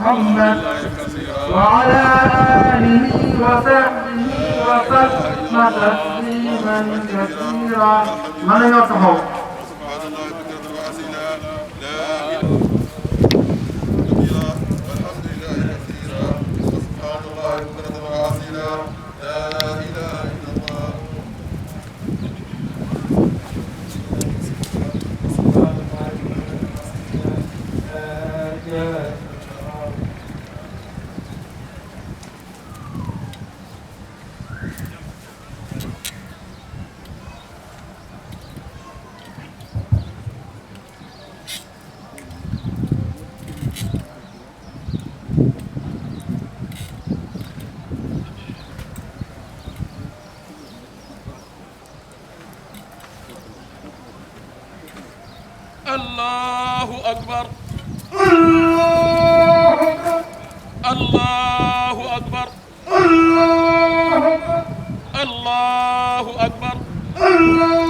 محمد وعلى آله وصحبه وسلم تسليما كثيرا. من يصحب سبحان الله بكرة وأصيلا لا إله والحمد لله كثيرا وسبحان الله بكرة وأصيلا لا إله إلا الله. الله أكبر الله أكبر الله الله أكبر أكبر الله الله أكبر أكبر الله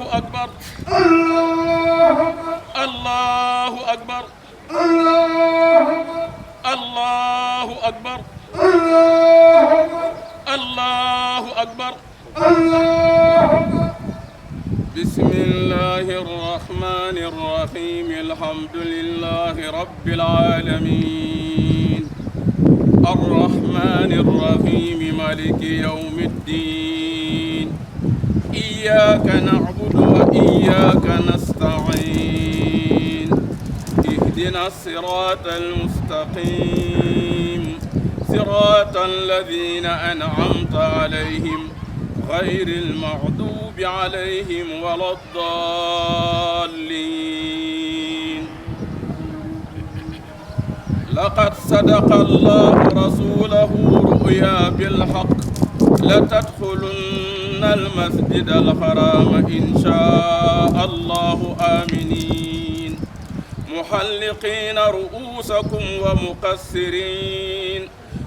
أكبر الله أكبر الله الله أكبر أكبر الله الله أكبر أكبر الله أكبر. بسم الله الرحمن الرحيم الحمد لله رب العالمين الرحمن الرحيم مالك يوم الدين إياك نعبد وإياك نستعين اهدنا الصراط المستقيم صراط الذين أنعمت عليهم غير المغضوب عليهم ولا الضالين. لقد صدق الله رسوله رؤيا بالحق لتدخلن المسجد الحرام إن شاء الله آمنين محلقين رؤوسكم ومقصرين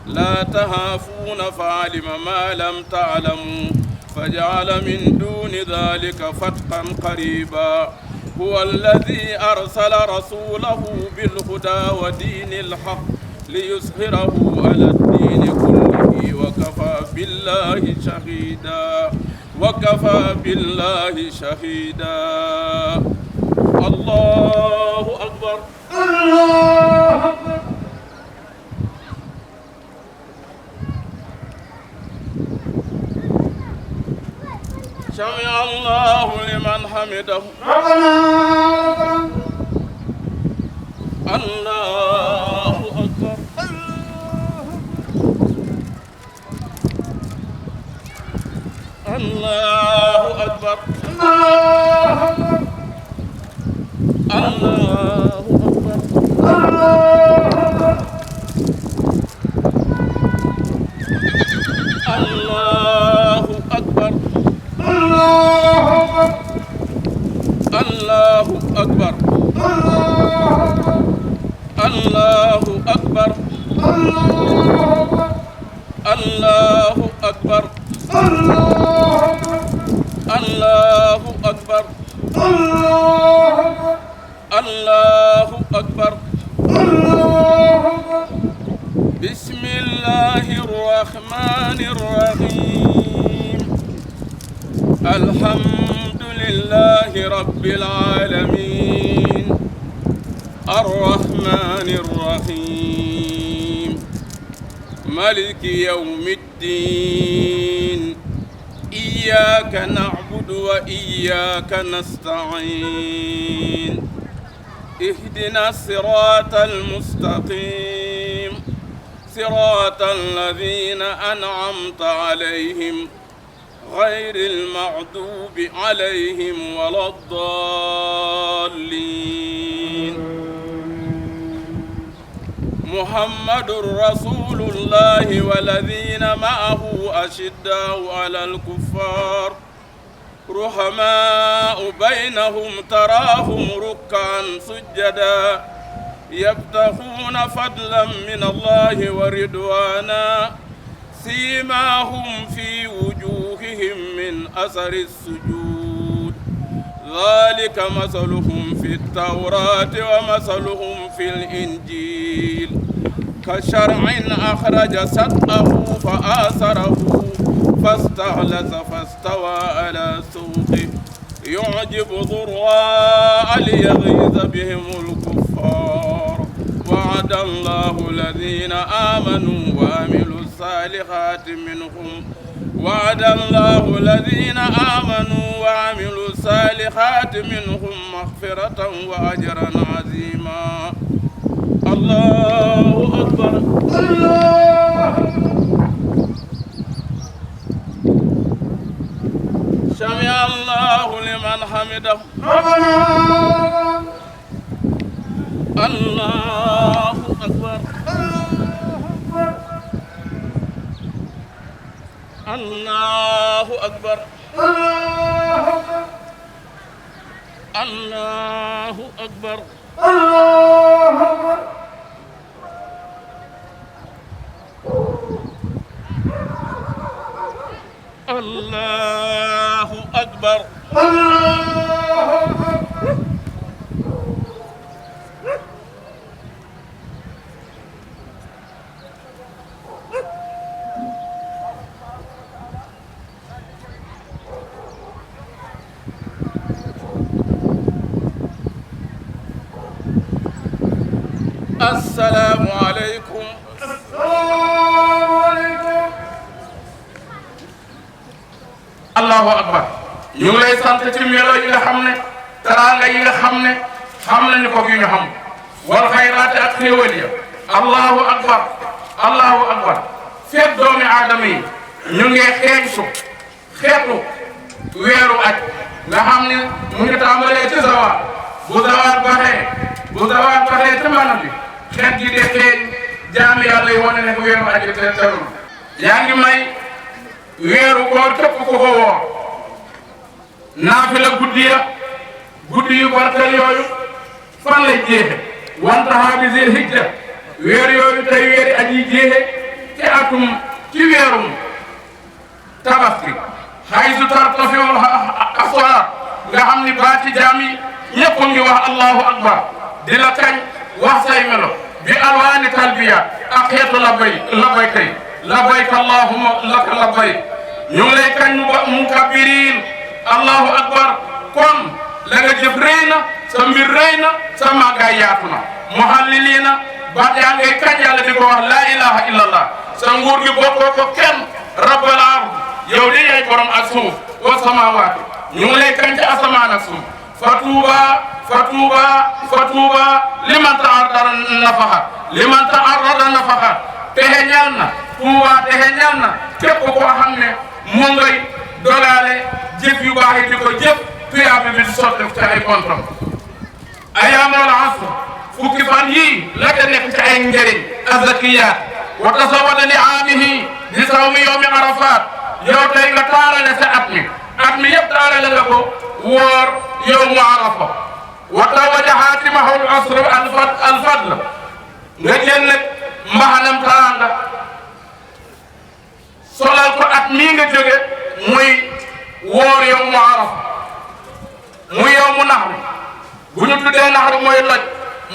لا تهافون فعلم ما لم تعلموا فجعل من دون ذلك فتحا قريبا هو الذي أرسل رسوله بالهدى ودين الحق ليظهره على الدين كله وكفى بالله شهيدا وكفى بالله شهيدا. الله أكبر الله أكبر. سمع الله لمن حمده ربنا الله أكبر الله أكبر الله أكبر الله أكبر الله أكبر الله أكبر الله أكبر الله أكبر الله أكبر. بسم الله الرحمن الرحيم الحمد لله رب العالمين الرحمن الرحيم مالك يوم الدين إياك نعبد وإياك نستعين اهدنا الصراط المستقيم صراط الذين أنعمت عليهم غير المغضوب عليهم ولا الضالين. محمد رسول الله والذين معه أشداء على الكفار رحماء بينهم تراهم ركعا سجدا يبتغون فضلا من الله ورضوانا سيماهم في وجوههم من أثر السجود ذلك مثلهم في التوراة ومثلهم في الإنجيل كشرع أخرج شطأه فآثره فاستغلظ فاستوى على سوقه يعجب الضراء ليغيظ بهم الكفار وعد الله الذين آمنوا وعملوا الصالحات منهم مغفرة وأجرا عظيما الله أكبر سمع الله لمن حمده الله أكبر الله أكبر الله أكبر الله أكبر السلام عليكم allahu akbar ñu ngi lay sant ci melo yi nga xam ne teraanga yi nga xam ne xam nañu ko yu ñu xam wal xayraati ak xéewal ya allahu akbar allahu akbar feet doomi aadama yi ñu ngi xeeñsu xeetu weeru aj nga xam ne mu ngi tàmbalee ci zawaal bu zawaal baxee ci maanaam bi xeet gi de xeeñ jaami yàlla yi wane ne ko weeru aj te teru yaa ngi may weeru koor képp ku ko woor naafila guddi yu barkal yooyu fan lay jeexe wantahaa bi zil hijja weer yooyu tey weeri aji jeexe ci atum ci weerum tabaski haysu tartafiul aswaat nga xam ni baati jaam yi ñëpp ngi wax allahu akbar di la kañ wax say melo bi alwaani talbiya ak xeetu labay kay labbayk allahumma laka labbayk ñu ngi lay kañ mukabbiriin allahu akbar kon la nga jëf rëy na sa mbir rëy na sa màggaay yaatu na muhalliliina baat yaa ngay kañ yàlla di ko wax laa ilaha illallah sa nguur gi bokkoo ko kenn rabbal ard yow di yaay borom ak suuf wa samaawaati ñu ngi lay kañ ci asamaan ak suuf fatuuba liman ta'arrada nafaxa texe ñal na tuuba texe ñal na képp koo xam ne mu ngay dolaale jëf yu baax yi di ko jëf tuyaaba bi di sotti ci ay kontam ayaamul asr fukki fan yii la ca nekk ci ay njëriñ azakiyaat wa tasawwada li aamihi di sawmi yawmi arafat yow tey nga taarale sa at mi yëpp taarale nga ko woor yawmu arafa wa tawajahaati mahul asr alfadl nga jël nag mbaxanam taraanga solal ko at mii nga jóge muy woor yawmu arafa muy yawmu naxru bu ñu tuddee naxru mooy loj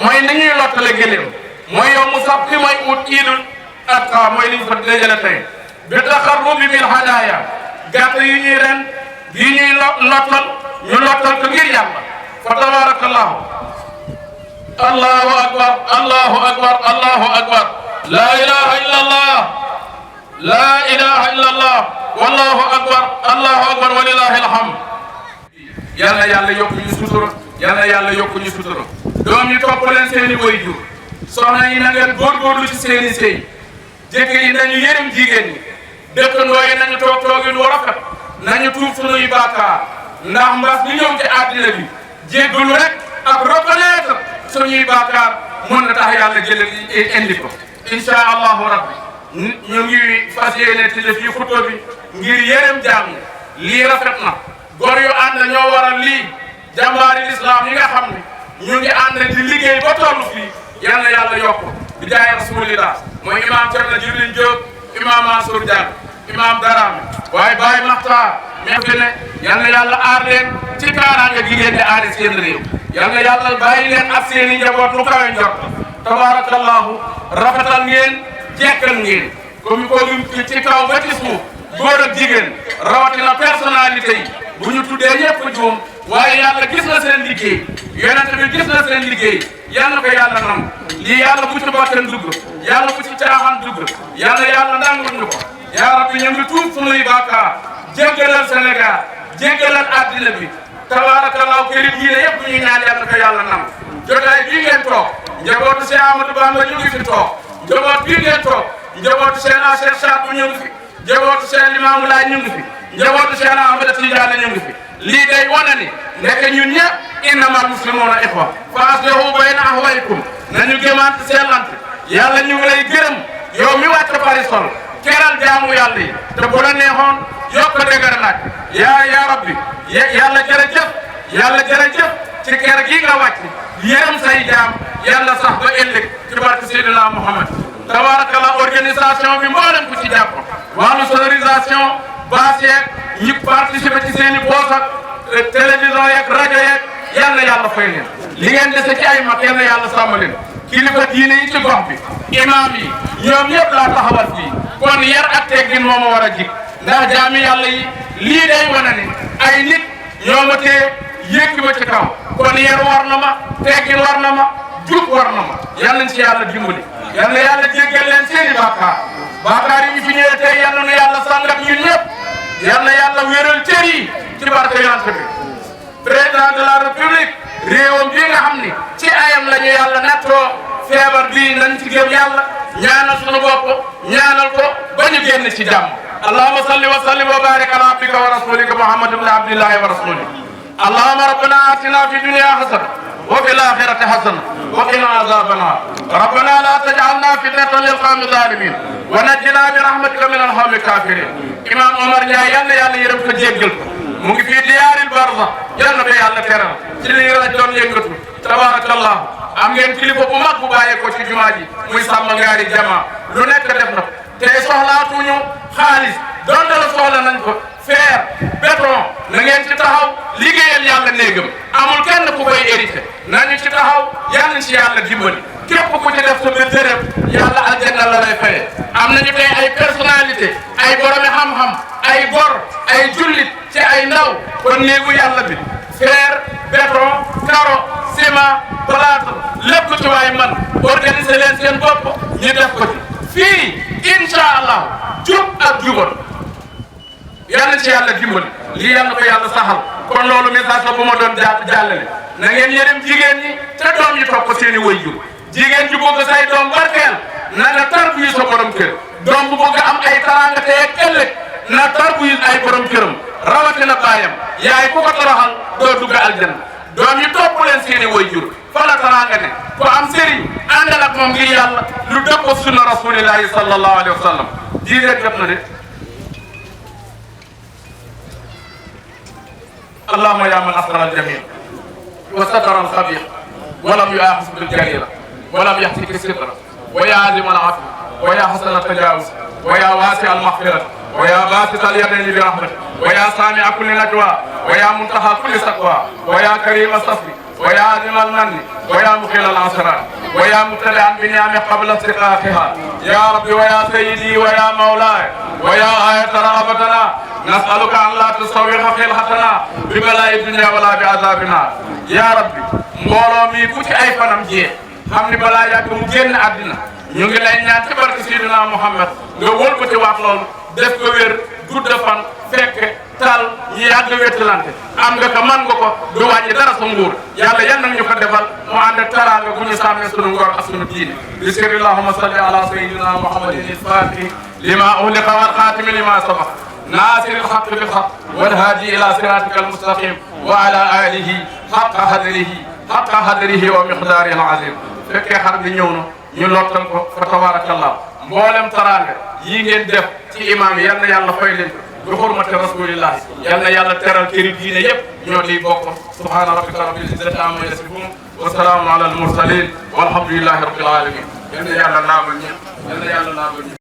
mooy ni ñuy lottale gëléem mooy yawmu sabti mooy ut iidul adha mooy li ñu fa dajale tey bi taxarrubi bil hadaaya gàtt yi ñuy ren yi ñuy lottal ñu lottal ko ngir yàlla fa tabarakallahu allahu akbar allahu akbar allahu akbar la ilaha illa allah la ilaha illa allah wallahu akbar allahu akbar walillahi alhamd yàlla yàlla yokku ñu sutura yàlla yàlla yokku ñu sutura doom yi topp leen seeni waajur soxna yi na ngeen góorgóorlu ci seeni sëy jëkkër yi nañu yërëm jigéen ñi dëkkandoo yi nañu toog toogin wu rafet nañu tuub sunuy bàkkaar ndax mbas li ñëw ci àddina bi jéggalu rek ak reconnaître suñuy bàkkaar mën na tax yàlla jële indi ko insha allahu rabbi ñu ngi fas yéene ci def yi xutba bi ngir yërëm jàmm lii rafet na góor yu ànd ñoo waral lii jàmbaari lislaam yi nga xam ne ñu ngi ànd di liggéey ba toll fii yal na yàlla yokk bi jaay rasulillah mooy imam Thierno Djibril Diop imam Mansour Diagne imam Darame waaye Baye Makhtar mais fi ne yal na yàlla aar leen ci kaaraange gi ngeen di aari seen réew yal na yàlla bàyyi leen ak seen i njaboot lu kawe njort tabarakallahu rafetal ngeen jekkal ngeen comme ko ci kaw ba ci suuf góor ak jigéen rawatina personnalité yi bu ñu tuddee ñëpp juum waaye yàlla gis na seen liggéey yonent bi gis na seen liggéey yal na ko yàlla nangu lii yàlla bu ci bakkan dugg yàlla bu ci caaxaan dugg yàlla nangul ñu ko yaa rabbi ñu ngi tuub sunuy bàkkaar jéggalal Sénégal jéggalal addina bi tabarakallahu këri diine yëpp ñu ñaan yal na ko yàlla nangu jotaay bii ngeen toog njabootu Cheikh Amadou Bamba ñu ngi fi toog njaboot bii ngeen toog njabootu Cheikh Sadou ñu ngi fi njabootu Cheikh Limamou Laye ñu ngi fi njabootu Cheikh Ahmed Tidiane ñu ngi fi lii day wane ni nekk ñun ñëpp innamal muslimuna ikhwa fa aslihu bayna akhawaykum nañu gëmante sellante yàlla ñu ngi lay gërëm yow mi wàcc Paris-Sol keral jaamu yàlla yi te bu la neexoon yokk dëgër nag yaa rabbi yàlla jërëjëf ci ker gi nga wàcc yërëm say jaam yàlla sax ba ëllëg ci barke Seydina Muhammad tabarakallah organisation bi mboolem ku ci jàpp wàllu sonorisation bâche yeeg ñi participer ci seen i poos ak télévision yeeg rajo yeeg yal na yàlla fay leen li ngeen dese ci ay mag yal na yàlla sàmm leen kilifa diine yi ci gox bi imam yi ñoom ñëpp laa taxawal fii kon yar ak teggin moo ma war a jig ndax jaami yàlla yi lii day wane ni ay nit ñoo ma tee yëkki ma ci kaw kon yar war na ma teggin war na ma jub war na ma yal nañ ci yàlla dimbali yal na yàlla jéggal leen seeni bàkkaar yi ñu fi ñëwee tey yal na yàlla sàngat ñun ñëpp yal na yàlla wéral cër yi ci barke yonent bi président de la république réewam bii nga xam ni ci ayam la ñu yàlla nattoo feebar bii nañ ci gëm yàlla ñaanal sunu bopp ñaanal ko ba ñu génn ci jàmm allahumma salli wa sallim wa barik ala abdika wa rasulika muhammad ibn abdillahi wa rasulih allahumma rabbana atina fi dunya hasana wa fil akhirati hasana wa qina azaban nar rabbana la taj'alna fitnatan lil qawmi zalimin wa najjina bi rahmatika min al qawmi kafirin imam Omar Ndiaye yal na yàlla yërëm ko jéggal ko mu ngi fii diyaaril barza yal na ko yàlla teral ci li rajo doon yëngatu tabarakallah am ngeen kilifa bu mag bu bàyyee ko ci jumaa ji muy Samba Ngaari Jama lu nekk def na ko tey soxlaatuñu xaalis donte la soxla nañ ko fer béton na ngeen ci taxaw liggéeyal yàlla néegam amul kenn ku koy hérité nañu ci taxaw yal nañ ci yàlla dimbali képp ku ci def sa biir dërëm yàlla aljanna la lay faye am nañu tey ay personnalité ay boromi xam-xam ay gor ay jullit ci ay ndaw kon néegu yàlla bi fer béton caro ciment plâtre lépp ci waay man organiser leen seen bopp ñu def ko ci fii incha allah jub ak jubal yàlla ci yàlla dimbali lii yàlla ko yàlla saxal kon loolu message la bu ma doon jàllale na ngeen yërëm jigéen ñi te doom yi topp seen i waajur jigéen ju bëgg say doom barkeel na nga tarbiyu sa borom kër doom bu bëgg am ay taraanga te ak ëllëg na tarbiyu ay borom këram rawatina baayam yaay ku ko toroxal doo dugg aljanna doom yi topp leen seen i waajur fa la taraanga ne ko am sëriñ àndal ak moom ngir yàlla lu dëpp sunna rasulillahi sallallahu alayhi wa sallam jigéen jot na de اللهم يا من أسر الجميع وستر الخبير ولم يؤاخذ بالجريرة ولم يحتك الستر ويا عظيم العفو ويا حسن التجاوز ويا واسع المغفرة ويا باسط اليدين برحمتك ويا سامع كل نجوى ويا منتهى كل سقوى ويا كريم الصفر ويا عظيم المن ويا مخيل العسرات ويا مبتدعا بنعم قبل استحقاقها يا ربي ويا سيدي ويا مولاي ويا آية رغبتنا نسألك أن لا تصوّر خلقتنا ببلاء الدنيا ولا بعذابنا يا ربي mbooloo mi ku ci ay fanam jee xam ni balaa yàgg mu génn àddina ñu ngi lay ñaan ci barke Seydina Muhammad nga wol ko ci wax loolu def ko wér gudd fan fekk tal yi yàgg wettilante am nga ko man nga ko du wàññi dara sa nguur yàlla yan nag ñu ko defal mu ànd ak taraanga bu ñu sàmmee sunu ngor ak sunu diine bi sirri allahumma salli ala sayyidina muhammadin al-fatih lima ughliqa wal khatim lima sabaq ناصر الحق بالحق والهادي الى صراطك المستقيم وعلى اله حق قدره ومقداره العظيم fekkee xar bi ñëw na ñu lottal ko fa tabarakallah mboolem taraanga yi ngeen def ci imam yi yal na yàlla fay leen bi xurmati rasulillah yal na yàlla teral këri diine yëpp ñoo di bokk subhana rabbika rabbil izzati amma yasifun wa salaamun ala al mursalin walhamdulillahi rabbil alamin yal na yàlla naabal ñëpp yal na yàlla naabal ñëpp